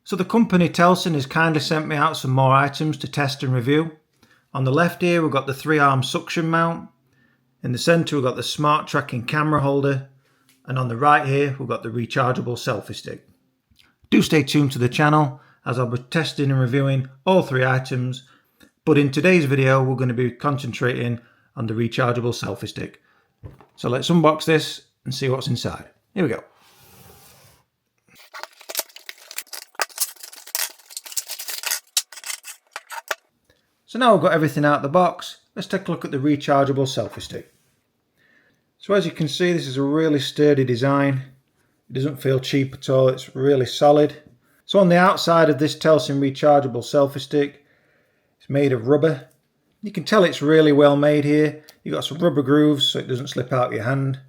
So the company Telesin has kindly sent me out some more items to test and review. On the left here we've got the 3-arm suction mount. In the centre we've got the smart tracking camera holder. And on the right here we've got the rechargeable selfie stick. Do stay tuned to the channel as I'll be testing and reviewing all 3 items. But in today's video we're going to be concentrating on the rechargeable selfie stick. So let's unbox this and see what's inside. Here we go. So now we've got everything out of the box, let's take a look at the rechargeable selfie stick. So as you can see, this is a really sturdy design. It doesn't feel cheap at all, it's really solid. So on the outside of this Telesin rechargeable selfie stick, it's made of rubber. You can tell it's really well made here. You've got some rubber grooves so it doesn't slip out of your hand.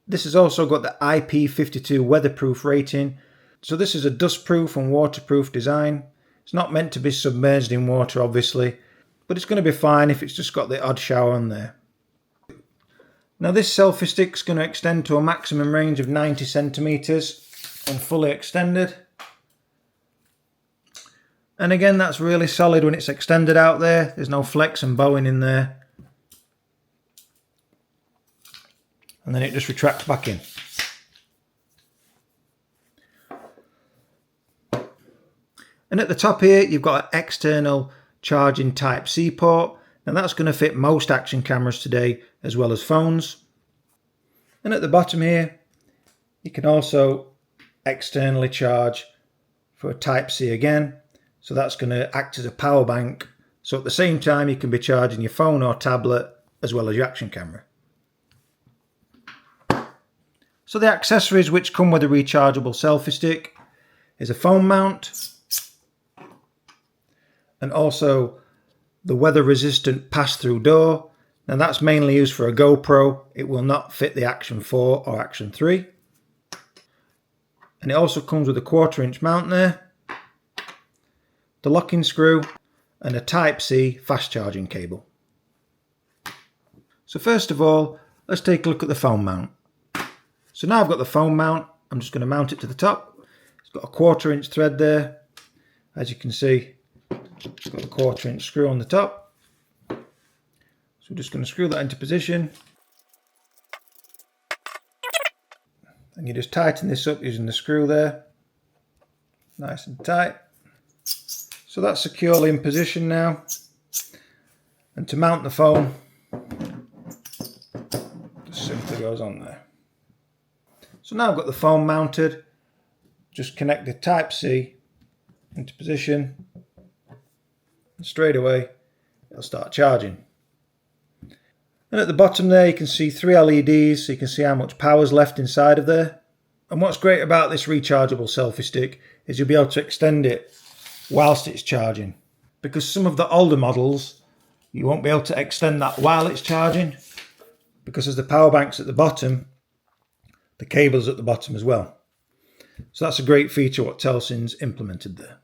This has also got the IP52 weatherproof rating. So this is a dustproof and waterproof design. It's not meant to be submerged in water, obviously, but it's going to be fine if it's just got the odd shower on there. Now this selfie stick is going to extend to a maximum range of 90 centimeters when fully extended. And again, that's really solid when it's extended out there. There's no flex and bowing in there. And then it just retracts back in. And at the top here, you've got an external charging Type-C port. Now that's going to fit most action cameras today, as well as phones. And at the bottom here, you can also externally charge for a Type-C again. So that's going to act as a power bank. So at the same time, you can be charging your phone or tablet, as well as your action camera. So the accessories which come with a rechargeable selfie stick is a phone mount, and also the weather resistant pass-through door. Now that's mainly used for a GoPro. It will not fit the Action 4 or Action 3. And it also comes with a 1/4-inch mount there, the locking screw, and a Type-C fast charging cable. So first of all, let's take a look at the phone mount. So now I've got the phone mount, I'm just going to mount it to the top. It's got a 1/4-inch thread there. As you can see, it's got a 1/4-inch screw on the top. So we're just going to screw that into position. And you just tighten this up using the screw there. Nice and tight. So that's securely in position now. And to mount the phone, just simply goes on there. So now I've got the phone mounted. Just connect the Type-C into position. And straight away it'll start charging. And at the bottom there you can see 3 LEDs, so you can see how much power's left inside of there. And what's great about this rechargeable selfie stick is you'll be able to extend it whilst it's charging, because some of the older models you won't be able to extend that while it's charging, because as the power bank's at the bottom, the cable's at the bottom as well. So that's a great feature what Telesin's implemented there.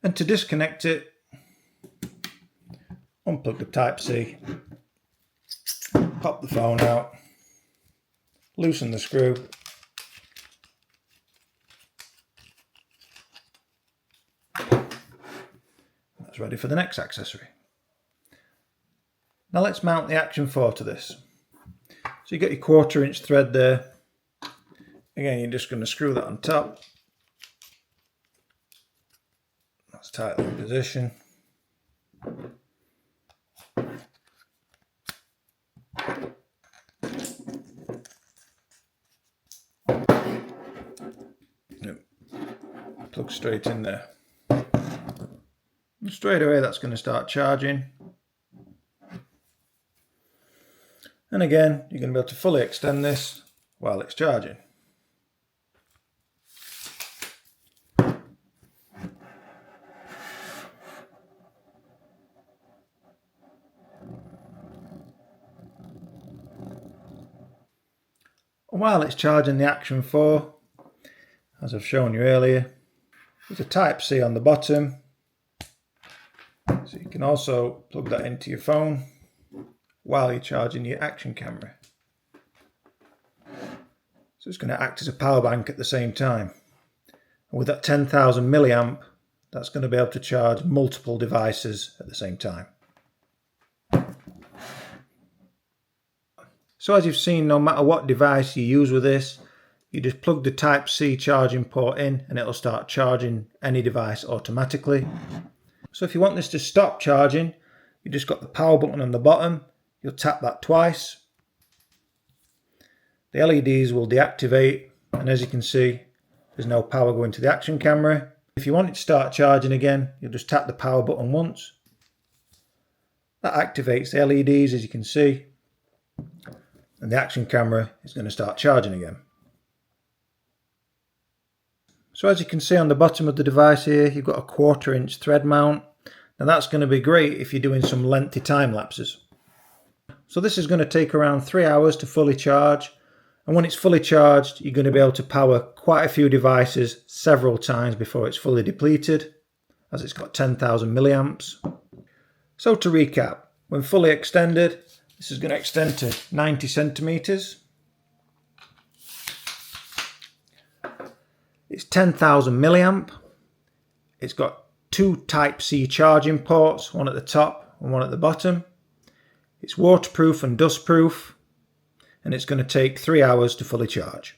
And to disconnect it, unplug the Type-C, pop the phone out, loosen the screw, that's ready for the next accessory. Now let's mount the Action 4 to this. So you got your 1/4-inch thread there. Again, you're just going to screw that on top. That's tightly in position. Plug straight in there. And straight away that's going to start charging. And again, you're going to be able to fully extend this while it's charging. And while it's charging the Action 4, as I've shown you earlier, there's a Type-C on the bottom. So you can also plug that into your phone while you're charging your action camera. So it's going to act as a power bank at the same time. With that 10,000 milliamp, that's going to be able to charge multiple devices at the same time. So as you've seen, no matter what device you use with this, you just plug the Type-C charging port in and it'll start charging any device automatically. So if you want this to stop charging, you just got the power button on the bottom, you'll tap that twice. The LEDs will deactivate, and as you can see, there's no power going to the action camera. If you want it to start charging again, you'll just tap the power button once. That activates the LEDs, as you can see, and the action camera is going to start charging again. So as you can see on the bottom of the device here, you've got a 1/4 inch thread mount. Now that's going to be great if you're doing some lengthy time lapses. So this is going to take around 3 hours to fully charge. And when it's fully charged, you're going to be able to power quite a few devices several times before it's fully depleted, as it's got 10,000 milliamps. So to recap, when fully extended, this is going to extend to 90 centimeters. It's 10,000 milliamp. It's got 2 Type-C charging ports, one at the top and one at the bottom. It's waterproof and dustproof, and it's going to take 3 hours to fully charge.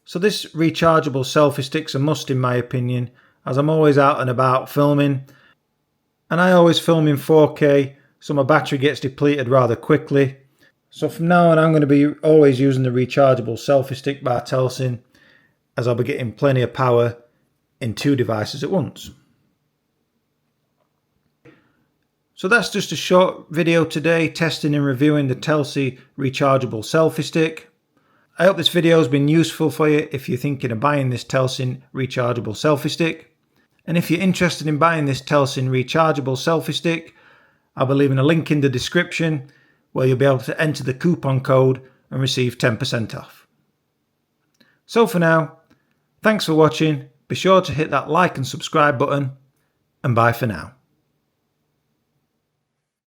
So this rechargeable selfie stick's a must in my opinion, as I'm always out and about filming, and I always film in 4K, so my battery gets depleted rather quickly. So from now on I'm going to be always using the rechargeable selfie stick by Telesin, as I'll be getting plenty of power in 2 devices at once. So that's just a short video today testing and reviewing the Telesin Rechargeable selfie stick. I hope this video has been useful for you if you're thinking of buying this Telesin Rechargeable selfie stick. And if you're interested in buying this Telesin Rechargeable selfie stick, I'll be leaving a link in the description where you'll be able to enter the coupon code and receive 10% off. So for now, thanks for watching. Be sure to hit that like and subscribe button, and bye for now.